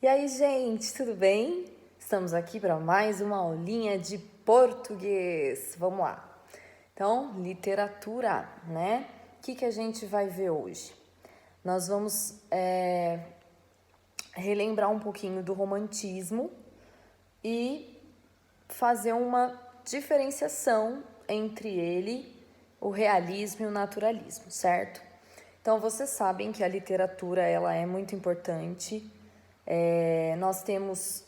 E aí, gente, tudo bem? Estamos aqui para mais uma aulinha de português. Vamos lá. Então, literatura, né? O que a gente vai ver hoje? Nós vamos relembrar um pouquinho do romantismo e fazer uma diferenciação entre ele, o realismo e o naturalismo, certo? Então, vocês sabem que a literatura ela é muito importante. Nós temos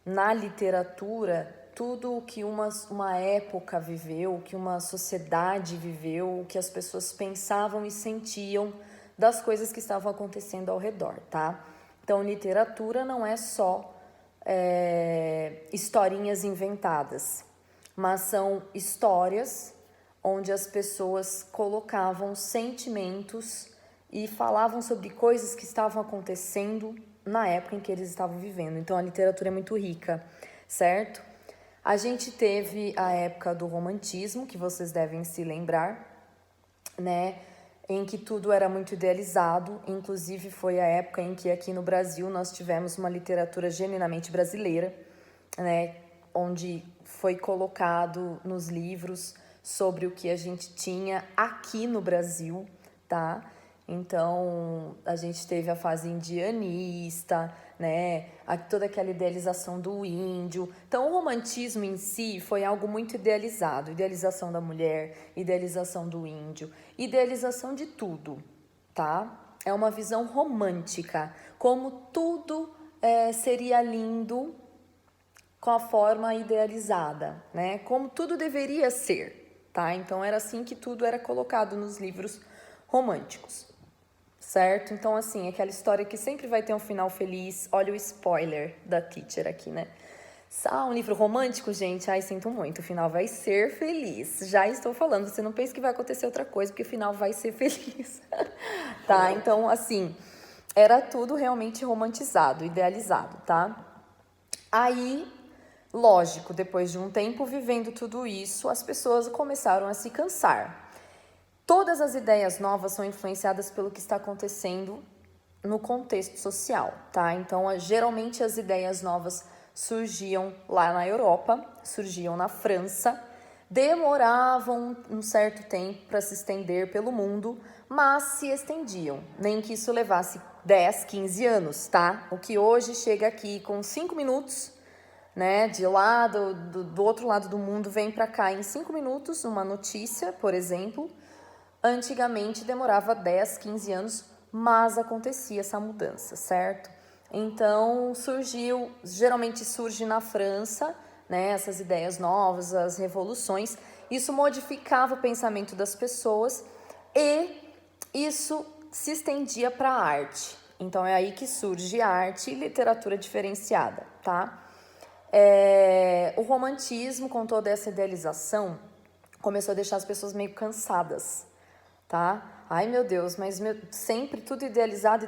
na literatura tudo o que uma época viveu, o que uma sociedade viveu, o que as pessoas pensavam e sentiam das coisas que estavam acontecendo ao redor, tá? Então, literatura não é só historinhas inventadas, mas são histórias onde as pessoas colocavam sentimentos e falavam sobre coisas que estavam acontecendo na época em que eles estavam vivendo. Então a literatura é muito rica, certo? A gente teve a época do romantismo, que vocês devem se lembrar, né? Em que tudo era muito idealizado, inclusive foi a época em que aqui no Brasil nós tivemos uma literatura genuinamente brasileira, né? Onde foi colocado nos livros sobre o que a gente tinha aqui no Brasil, tá? Então, a gente teve a fase indianista, né? Toda aquela idealização do índio. Então, o romantismo em si foi algo muito idealizado. Idealização da mulher, idealização do índio, idealização de tudo, tá? É uma visão romântica, como tudo seria lindo com a forma idealizada, né? Como tudo deveria ser, tá? Então, era assim que tudo era colocado nos livros românticos. Certo? Então, assim, aquela história que sempre vai ter um final feliz. Olha o spoiler da teacher aqui, né? Um livro romântico, gente, ai, sinto muito, o final vai ser feliz. Já estou falando, você não pensa que vai acontecer outra coisa, porque o final vai ser feliz. Tá? Então, assim, era tudo realmente romantizado, idealizado, tá? Aí, lógico, depois de um tempo vivendo tudo isso, as pessoas começaram a se cansar. Todas as ideias novas são influenciadas pelo que está acontecendo no contexto social, tá? Então, geralmente as ideias novas surgiam lá na Europa, surgiam na França, demoravam um certo tempo para se estender pelo mundo, mas se estendiam, nem que isso levasse 10, 15 anos, tá? O que hoje chega aqui com 5 minutos, né, de lá do outro lado do mundo, vem para cá em 5 minutos, uma notícia, por exemplo. Antigamente demorava 10, 15 anos, mas acontecia essa mudança, certo? Então geralmente surge na França, né, essas ideias novas, as revoluções. Isso modificava o pensamento das pessoas e isso se estendia para a arte. Então é aí que surge arte e literatura diferenciada, tá? O romantismo, com toda essa idealização, começou a deixar as pessoas meio cansadas, tá? Ai, meu Deus, mas sempre tudo idealizado,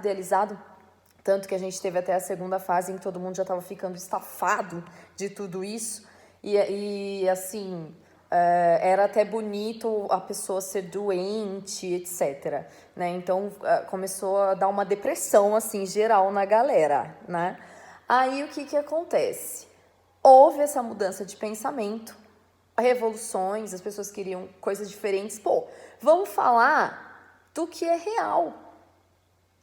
tanto que a gente teve até a segunda fase em que todo mundo já estava ficando estafado de tudo isso, e assim, era até bonito a pessoa ser doente, etc, né? Então, começou a dar uma depressão, assim, geral na galera, né? Aí, o que acontece? Houve essa mudança de pensamento, revoluções, as pessoas queriam coisas diferentes. Pô, vamos falar do que é real,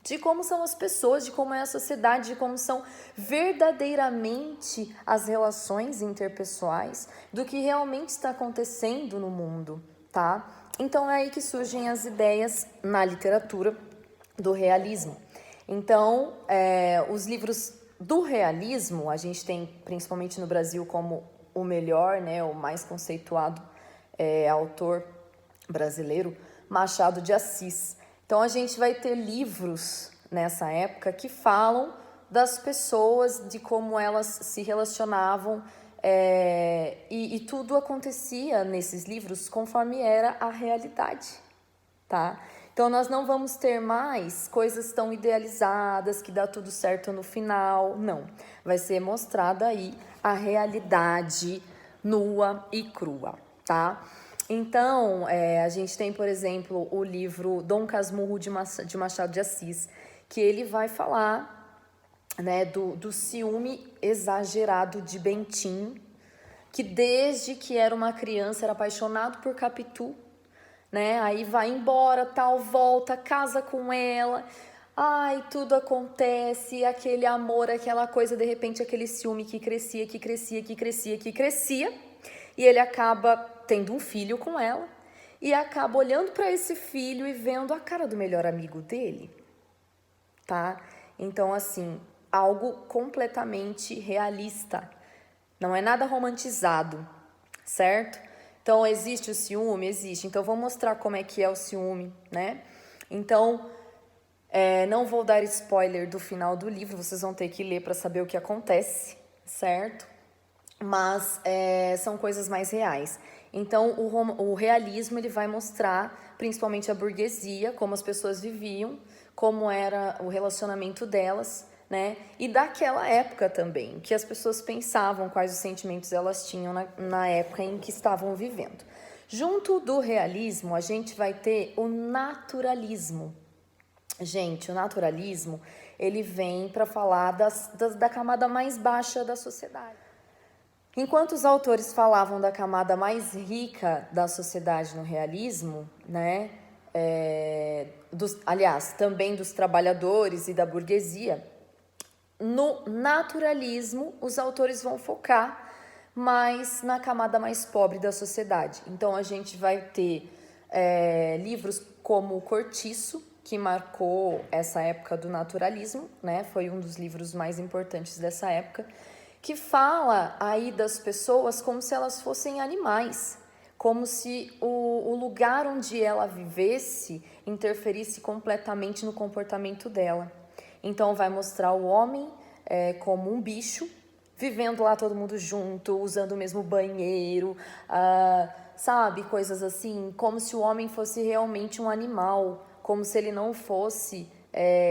de como são as pessoas, de como é a sociedade, de como são verdadeiramente as relações interpessoais, do que realmente está acontecendo no mundo, tá? Então é aí que surgem as ideias na literatura do realismo. Então, os livros do realismo, a gente tem principalmente no Brasil como o melhor, né, o mais conceituado autor brasileiro, Machado de Assis. Então a gente vai ter livros nessa época que falam das pessoas, de como elas se relacionavam, e tudo acontecia nesses livros conforme era a realidade, tá? Então nós não vamos ter mais coisas tão idealizadas que dá tudo certo no final, não. Vai ser mostrada aí a realidade nua e crua, tá? Então, a gente tem, por exemplo, o livro Dom Casmurro de Machado de Assis, que ele vai falar né, do ciúme exagerado de Bentinho, que desde que era uma criança era apaixonado por Capitu, né? Aí vai embora, tal, volta, casa com ela. Ai, tudo acontece, aquele amor, aquela coisa, de repente aquele ciúme que crescia, que crescia, que crescia, que crescia, e ele acaba tendo um filho com ela e acaba olhando para esse filho e vendo a cara do melhor amigo dele, tá? Então, assim, algo completamente realista. Não é nada romantizado, certo? Então, existe o ciúme? Existe. Então, vou mostrar como é que é o ciúme, né? Então, não vou dar spoiler do final do livro, vocês vão ter que ler para saber o que acontece, certo? Mas são coisas mais reais. Então, o realismo ele vai mostrar, principalmente a burguesia, como as pessoas viviam, como era o relacionamento delas, né? E daquela época também, que as pessoas pensavam, quais os sentimentos elas tinham na época em que estavam vivendo. Junto do realismo, a gente vai ter o naturalismo. Gente, o naturalismo, ele vem para falar da camada mais baixa da sociedade. Enquanto os autores falavam da camada mais rica da sociedade no realismo, né, aliás, também dos trabalhadores e da burguesia, no naturalismo os autores vão focar mais na camada mais pobre da sociedade. Então a gente vai ter livros como o Cortiço, que marcou essa época do naturalismo, né? Foi um dos livros mais importantes dessa época, que fala aí das pessoas como se elas fossem animais, como se o lugar onde ela vivesse interferisse completamente no comportamento dela. Então vai mostrar o homem como um bicho, vivendo lá todo mundo junto, usando o mesmo banheiro, sabe, coisas assim, como se o homem fosse realmente um animal, como se ele não fosse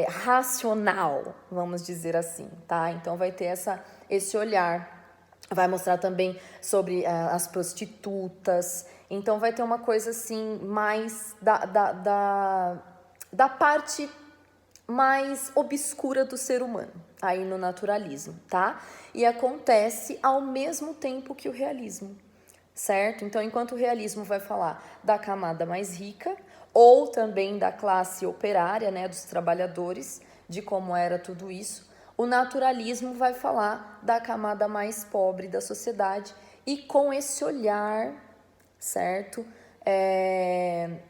racional, vamos dizer assim, tá? Então vai ter esse olhar. Vai mostrar também sobre as prostitutas. Então vai ter uma coisa assim mais da parte mais obscura do ser humano, aí no naturalismo, tá? E acontece ao mesmo tempo que o realismo, certo? Então, enquanto o realismo vai falar da camada mais rica, ou também da classe operária, né, dos trabalhadores, de como era tudo isso, o naturalismo vai falar da camada mais pobre da sociedade e com esse olhar, certo?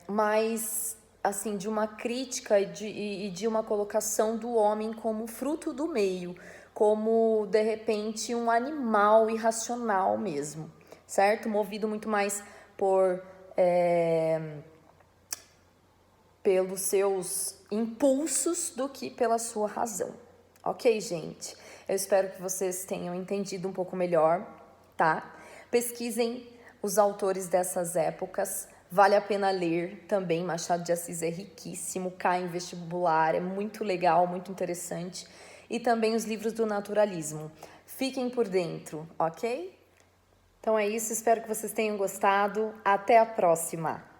Mais assim, de uma crítica e de uma colocação do homem como fruto do meio, como, de repente, um animal irracional mesmo, certo? Movido muito mais pelos seus impulsos do que pela sua razão. Ok, gente? Eu espero que vocês tenham entendido um pouco melhor, tá? Pesquisem os autores dessas épocas. Vale a pena ler também, Machado de Assis é riquíssimo, cai em vestibular, é muito legal, muito interessante. E também os livros do naturalismo. Fiquem por dentro, ok? Então é isso, espero que vocês tenham gostado. Até a próxima!